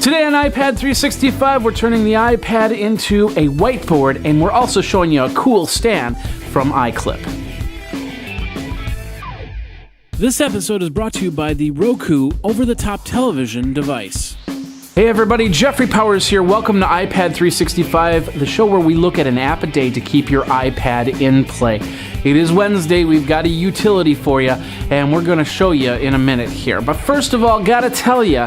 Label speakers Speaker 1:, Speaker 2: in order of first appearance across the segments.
Speaker 1: Today on iPad 365, we're turning the iPad into a whiteboard, and we're also showing you a cool stand from iClip. This episode is brought to you by the Roku over-the-top television device. Hey everybody, Jeffrey Powers here. Welcome to iPad 365, the show where we look at an app a day to keep your iPad in play. It is Wednesday, we've got a utility for you, and we're going to show you in a minute here. But first of all, gotta tell you,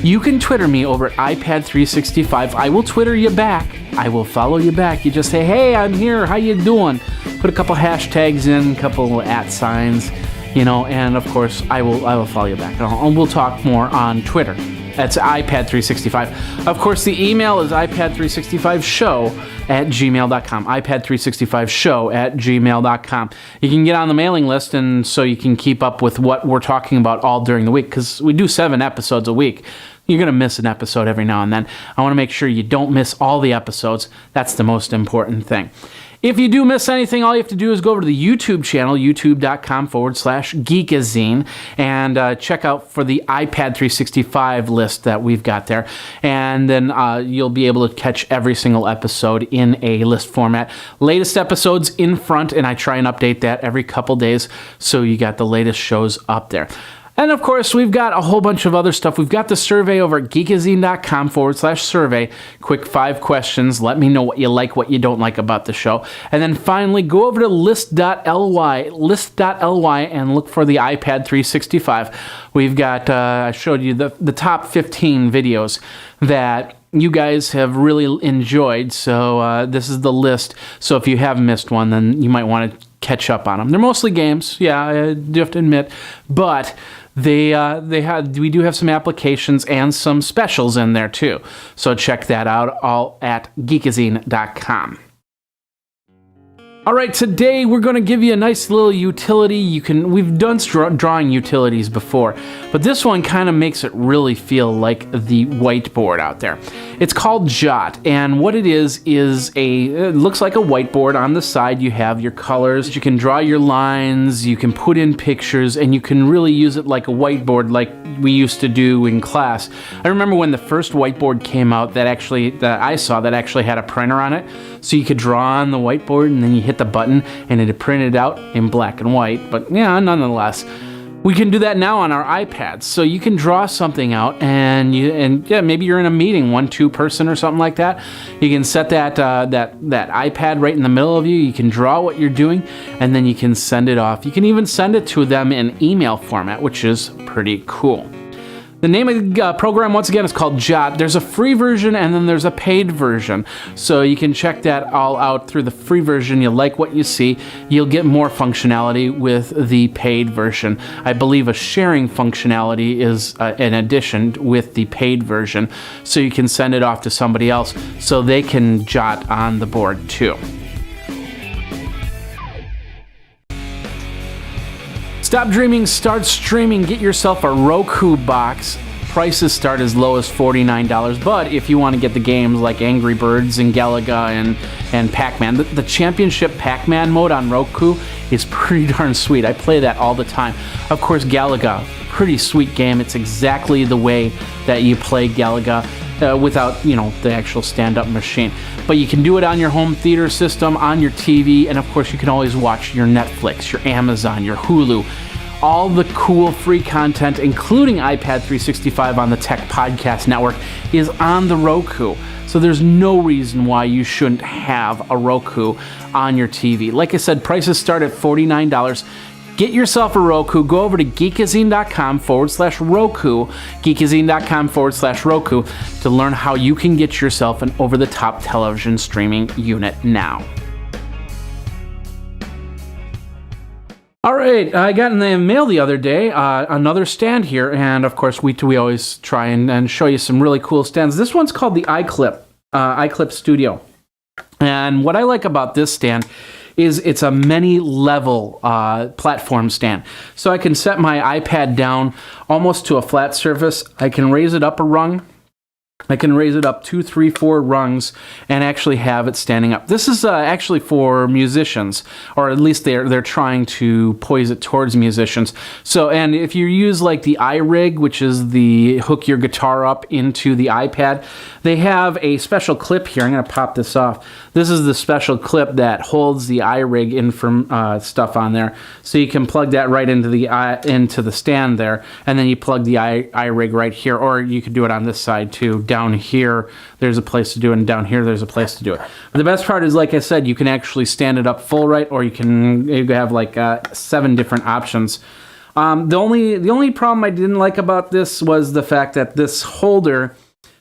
Speaker 1: you can Twitter me over at iPad 365. I will Twitter you back. I will follow you back. You just say, hey, I'm here, how you doing? Put a couple hashtags in, a couple @ signs, and of course, I will follow you back. And we'll talk more on Twitter. That's iPad 365. Of course, the email is iPad365show@gmail.com. iPad365show@gmail.com. You can get on the mailing list, and so you can keep up with what we're talking about all during the week, because we do 7 episodes a week. You're going to miss an episode every now and then. I want to make sure you don't miss all the episodes. That's the most important thing. If you do miss anything, all you have to do is go over to the YouTube channel, youtube.com/Geekazine, and check out for the iPad 365 list that we've got there. And then you'll be able to catch every single episode in a list format. Latest episodes in front, and I try and update that every couple days, so you got the latest shows up there. And of course, we've got a whole bunch of other stuff. We've got the survey over at geekazine.com/survey. Quick 5 questions. Let me know what you like, what you don't like about the show. And then finally, go over to list.ly, and look for the iPad 365. We've got, I showed you the top 15 videos that you guys have really enjoyed. So this is the list. So if you have missed one, then you might want to catch up on them. They're mostly games, yeah, I do have to admit, but we do have some applications and some specials in there too. So check that out, all at geekazine.com. All right, today we're going to give you a nice little utility. We've done drawing utilities before, but this one kind of makes it really feel like the whiteboard out there. It's called Jot, and what it is it looks like a whiteboard. On the side you have your colors, you can draw your lines, you can put in pictures, and you can really use it like a whiteboard like we used to do in class. I remember when the first whiteboard came out that I saw that actually had a printer on it, so you could draw on the whiteboard and then you hit the button and it printed out in black and white. But yeah, nonetheless, we can do that now on our iPads. So you can draw something out, and maybe you're in a meeting, 1-2 person or something like that. You can set that iPad right in the middle of you. You can draw what you're doing, and then you can send it off. You can even send it to them in email format, which is pretty cool. The name of the program, once again, is called Jot. There's a free version and then there's a paid version. So you can check that all out through the free version. You'll like what you see. You'll get more functionality with the paid version. I believe a sharing functionality is an addition with the paid version. So you can send it off to somebody else so they can jot on the board too. Stop dreaming, start streaming. Get yourself a Roku box. Prices start as low as $49, but if you want to get the games like Angry Birds and Galaga and Pac-Man, the Championship Pac-Man mode on Roku is pretty darn sweet. I play that all the time. Of course, Galaga, pretty sweet game. It's exactly the way that you play Galaga. Without, the actual stand-up machine. But you can do it on your home theater system, on your TV, and of course you can always watch your Netflix, your Amazon, your Hulu. All the cool free content, including iPad 365 on the Tech Podcast Network, is on the Roku. So there's no reason why you shouldn't have a Roku on your TV. Like I said, prices start at $49. Get yourself a Roku. Go over to geekazine.com/Roku, geekazine.com/Roku, to learn how you can get yourself an over-the-top television streaming unit now. All right, I got in the mail the other day another stand here, and of course we always try and show you some really cool stands. This one's called the iClip, iClip Studio. And what I like about this stand is it's a many-level platform stand. So I can set my iPad down almost to a flat surface. I can raise it up a rung, I can raise it up 2, 3, 4 rungs and actually have it standing up. This is actually for musicians, or at least they're trying to poise it towards musicians. So, and if you use like the iRig, which is the hook your guitar up into the iPad, they have a special clip here. I'm going to pop this off. This is the special clip that holds the iRig in from stuff on there. So you can plug that right into the stand there, and then you plug the iRig right here, or you could do it on this side too. Down here, there's a place to do it, and down here, there's a place to do it. But the best part is, like I said, you can actually stand it up full right, or you have like 7 different options. The only problem I didn't like about this was the fact that this holder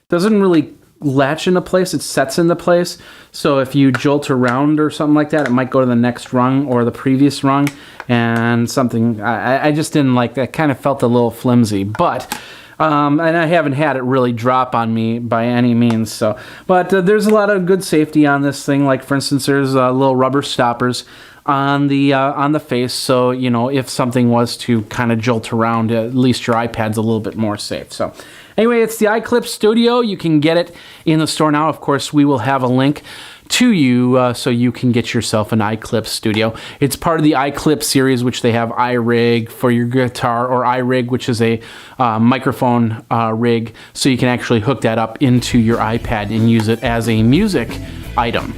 Speaker 1: doesn't really latch into place. It sets into place. So if you jolt around or something like that, it might go to the next rung or the previous rung, and something I just didn't like that. Kind of felt a little flimsy, but and I haven't had it really drop on me by any means. So, but there's a lot of good safety on this thing. Like for instance, there's little rubber stoppers on the face, so you know if something was to kind of jolt around, at least your iPad's a little bit more safe. So anyway, it's the iClip Studio. You can get it in the store now. Of course, we will have a link to you so you can get yourself an iClip Studio. It's part of the iClip series, which they have iRig for your guitar, or iRig, which is a microphone rig, so you can actually hook that up into your iPad and use it as a music item.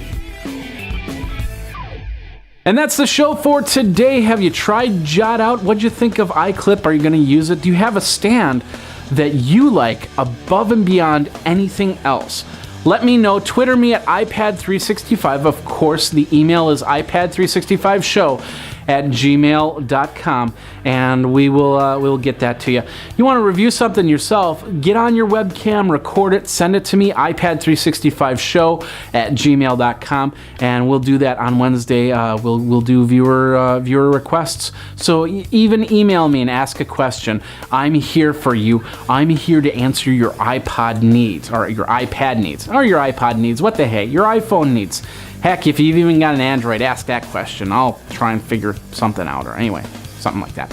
Speaker 1: And that's the show for today. Have you tried Jot Out? What'd you think of iClip? Are you going to use it? Do you have a stand that you like above and beyond anything else? Let me know. Twitter me at iPad365. Of course, the email is iPad365show@gmail.com, and we'll get that to you. You want to review something yourself? Get on your webcam, record it, send it to me, iPad365show@gmail.com, and we'll do that on Wednesday. We'll do viewer requests. So even email me and ask a question. I'm here for you. I'm here to answer your iPod needs, or your iPad needs, or your iPod needs. What the heck? Your iPhone needs. Heck, if you've even got an Android, ask that question. I'll try and figure something out, or anyway, something like that.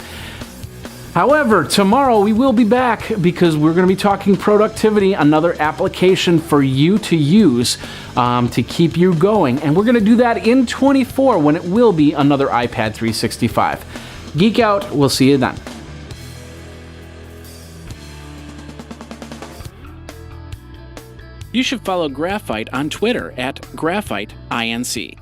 Speaker 1: However, tomorrow we will be back because we're going to be talking productivity, another application for you to use to keep you going. And we're going to do that in 24 when it will be another iPad 365. Geek out. We'll see you then. You should follow Graphite on Twitter at GraphiteINC.